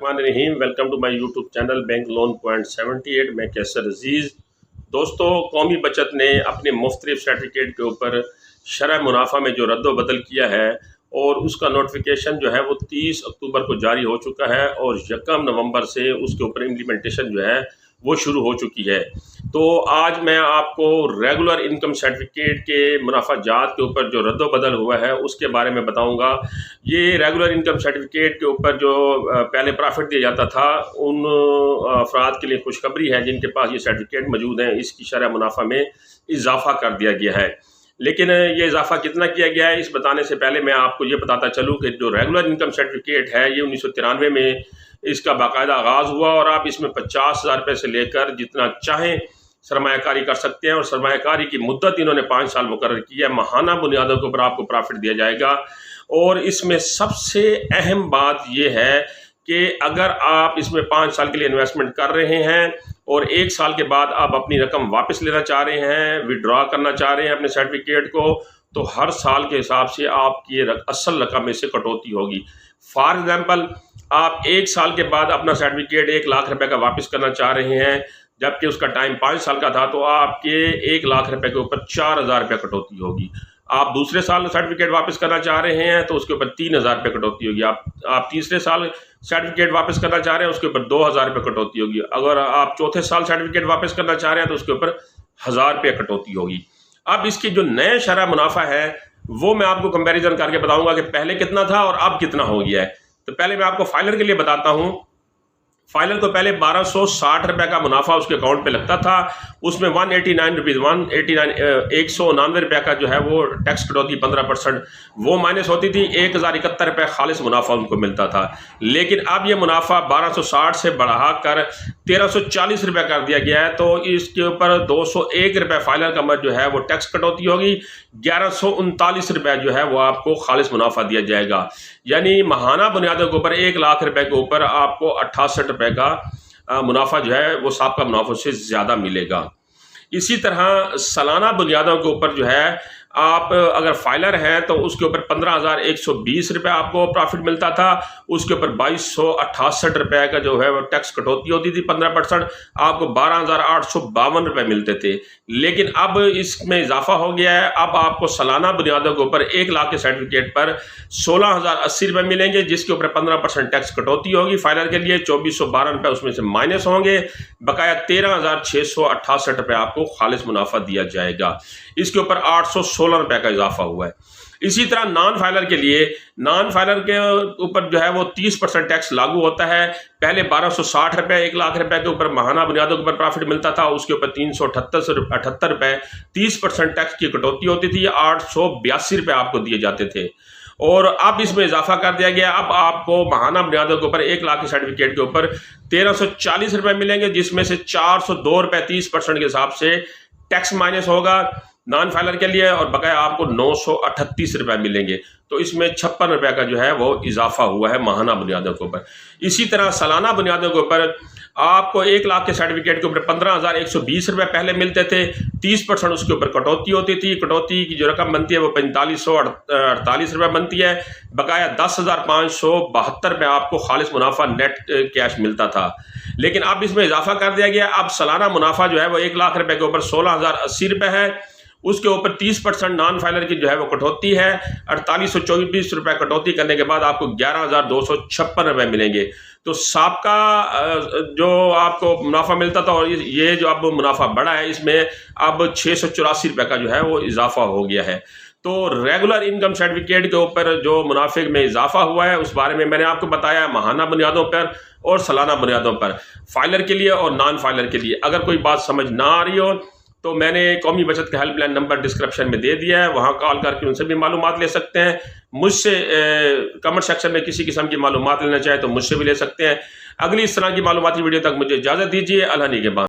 Rahim welcome to my YouTube channel bank loan point 78। मैं कैसर अजीज़। दोस्तों, कौमी बचत ने अपने मुख्तलिफ सर्टिफिकेट के ऊपर शरह मुनाफा में जो रद्द बदल किया है और उसका नोटिफिकेशन जो है वो 30 अक्टूबर को जारी हो चुका है और 1 नवंबर से उसके ऊपर इम्प्लीमेंटेशन जो है वो शुरू हो चुकी है। तो आज मैं आपको रेगुलर इनकम सर्टिफिकेट के मुनाफा जात के ऊपर जो रद्द बदल हुआ है उसके बारे में बताऊंगा। ये रेगुलर इनकम सर्टिफिकेट के ऊपर जो पहले प्रॉफिट दिया जाता था उन अफराद के लिए खुशखबरी है जिनके पास ये सर्टिफिकेट मौजूद हैं। इसकी शरह मुनाफा में इजाफा कर दिया गया है, लेकिन ये इजाफा कितना किया गया है इस बताने से पहले मैं आपको ये बताता चलूँ कि जो रेगुलर इनकम सर्टिफिकेट है ये 1993 में इसका बाकायदा आगाज़ हुआ और आप इसमें 50,000 रुपये से लेकर जितना चाहें सरमायाकारी कर सकते हैं और सरमायाकारी की मुद्दत इन्होंने 5 साल मुकर्रर की है। माहाना बुनियादों के ऊपर आपको प्रॉफिट दिया जाएगा और इसमें सबसे अहम बात यह है कि अगर आप इसमें 5 साल के लिए इन्वेस्टमेंट कर रहे हैं और 1 साल के बाद आप अपनी रकम वापस लेना चाह रहे हैं, विड्रॉ करना चाह रहे हैं अपने सर्टिफिकेट को, तो हर साल के हिसाब से आपकी असल रकम में से कटौती होगी। फॉर एग्जांपल, आप 1 साल के बाद अपना सर्टिफिकेट 1 लाख रुपए का वापस करना चाह रहे हैं जबकि उसका टाइम 5 साल का था, तो आपके 1 लाख रुपए के ऊपर 4,000 रुपये कटौती होगी। आप दूसरे साल सर्टिफिकेट वापस करना चाह रहे हैं तो उसके ऊपर 3,000 रुपये कटौती होगी। आप तीसरे साल सर्टिफिकेट वापस करना चाह रहे हैं उसके ऊपर 2,000 रुपये कटौती होगी। अगर आप चौथे साल सर्टिफिकेट वापस करना चाह रहे हैं तो उसके ऊपर 1,000 रुपये कटौती होगी। अब इसकी जो नए शरह मुनाफा है वो मैं आपको कंपैरिजन करके बताऊंगा कि पहले कितना था और अब कितना हो गया है। तो पहले मैं आपको फाइलर के लिए बताता हूं। फाइलर को पहले 1260 रुपये का मुनाफा उसके अकाउंट पे लगता था, उसमें 189 रुपीज़ 199 रुपये का जो है वो टैक्स कटौती 15% वो माइनस होती थी। 1,071 रुपये खालिस मुनाफा उनको मिलता था। लेकिन अब ये मुनाफा 1260 से बढ़ाकर 1,340 रुपये कर दिया गया है, तो इसके ऊपर 201 रुपये फाइलर का जो है वो टैक्स कटौती होगी। 1,139 रुपये जो है वो आपको खालिस मुनाफा दिया जाएगा। यानी माहाना बुनियादों के ऊपर 1 लाख रुपए के ऊपर आपको 68 रुपये का मुनाफा जो है वो साहब का मुनाफा से ज़्यादा मिलेगा। इसी तरह सालाना बुनियादों के ऊपर जो है आप अगर फाइलर हैं तो उसके ऊपर 15,120 रुपये आपको प्रॉफिट मिलता था, उसके ऊपर 2,268 रुपये का जो है वो टैक्स कटौती होती थी 15%, आपको 12,852 रुपये मिलते थे। लेकिन अब इसमें इजाफा हो गया है, अब आपको सालाना बुनियादों के ऊपर 1 लाख के सर्टिफिकेट पर 16,080 रुपये मिलेंगे जिसके ऊपर 15% टैक्स कटौती होगी। फाइलर के लिए 2,412 रुपये उसमें से माइनस होंगे, बकाया 13,668 रुपये आपको खालिस मुनाफा दिया जाएगा। इसके ऊपर 816 रुपये का इजाफा हुआ है। इसी तरह नॉन फाइलर के लिए, नॉन फाइलर के ऊपर जो है वो 30% टैक्स लागू होता है। पहले 1,260 रुपये 1 लाख रुपए के ऊपर माहाना बुनियादों के ऊपर प्रॉफिट मिलता था, उसके ऊपर 378 रुपये 30% टैक्स की कटौती होती थी, 882 रुपये आपको दिए जाते थे। और अब इसमें इजाफा कर दिया गया, अब आपको माहाना बुनियादों के ऊपर 1 लाख के सर्टिफिकेट के ऊपर 1,340 रुपये मिलेंगे जिसमें से 402 रुपये 30% के हिसाब से टैक्स माइनस होगा नॉन फाइलर के लिए और बकाया आपको 938 रुपये मिलेंगे। तो इसमें 56 रुपये का जो है वो इजाफा हुआ है माहाना बुनियादों के ऊपर। इसी तरह सालाना बुनियादों के ऊपर आपको 1 लाख के सर्टिफिकेट के ऊपर 15,120 रुपये पहले मिलते थे, 30% उसके ऊपर कटौती होती थी। कटौती की जो रकम बनती है वो 4,548 रुपये बनती है, बकाया 10,572 रुपये आपको खालिस मुनाफा नेट कैश मिलता था। लेकिन अब इसमें इजाफा कर दिया गया, अब सालाना मुनाफा जो है वो 1 लाख रुपये के ऊपर 16,080 रुपये है, उसके ऊपर 30% नॉन फाइलर की जो है वो कटौती है। 4,824 रुपये कटौती करने के बाद आपको 11,256 रुपये मिलेंगे। तो साबका जो आपको मुनाफा मिलता था और ये जो अब मुनाफा बढ़ा है इसमें अब 684 रुपये का जो है वो इजाफा हो गया है। तो रेगुलर इनकम सर्टिफिकेट के ऊपर जो मुनाफे में इजाफा हुआ है उस बारे में मैंने आपको बताया माहाना बुनियादों पर और सालाना बुनियादों पर, फाइलर के लिए और नॉन फाइलर के लिए। अगर कोई बात समझ ना आ रही हो तो मैंने कौमी बचत का हेल्पलाइन नंबर डिस्क्रिप्शन में दे दिया है, वहाँ कॉल करके उनसे भी मालूमात ले सकते हैं। मुझसे कमेंट सेक्शन में किसी किस्म की मालूमात लेना चाहे तो मुझसे भी ले सकते हैं। अगली इस तरह की मालूमाती वीडियो तक मुझे इजाज़त दीजिए। अल्लाह निगहबान।